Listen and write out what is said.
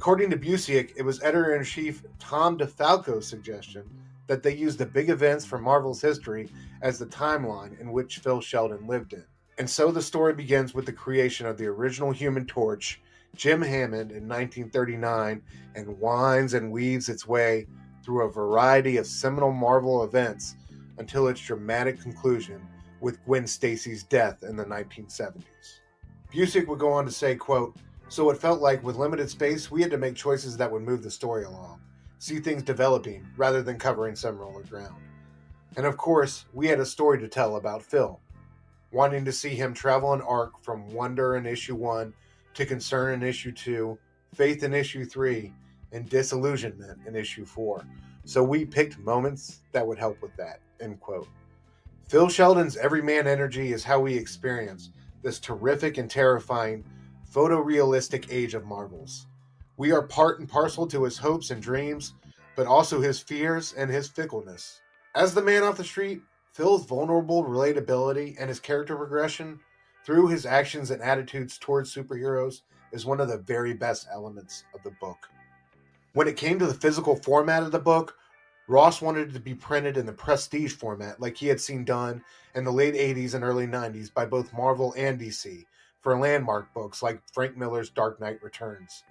According to Busiek, it was editor-in-chief Tom DeFalco's suggestion that they use the big events from Marvel's history as the timeline in which Phil Sheldon lived in. And so the story begins with the creation of the original Human Torch, Jim Hammond, in 1939, and winds and weaves its way through a variety of seminal Marvel events until its dramatic conclusion with Gwen Stacy's death in the 1970s. Busiek would go on to say, quote, "So it felt like with limited space, we had to make choices that would move the story along, see things developing rather than covering similar ground. And of course, we had a story to tell about Phil, wanting to see him travel an arc from wonder in issue 1 to concern in issue 2, faith in issue 3, and disillusionment in issue 4. So we picked moments that would help with that." End quote. Phil Sheldon's everyman energy is how we experience this terrific and terrifying photorealistic age of Marvels. We are part and parcel to his hopes and dreams, but also his fears and his fickleness. As the man off the street, Phil's vulnerable relatability and his character progression through his actions and attitudes towards superheroes is one of the very best elements of the book. When it came to the physical format of the book, Ross wanted it to be printed in the prestige format like he had seen done in the late 80s and early 90s by both Marvel and DC for landmark books like Frank Miller's Dark Knight Returns.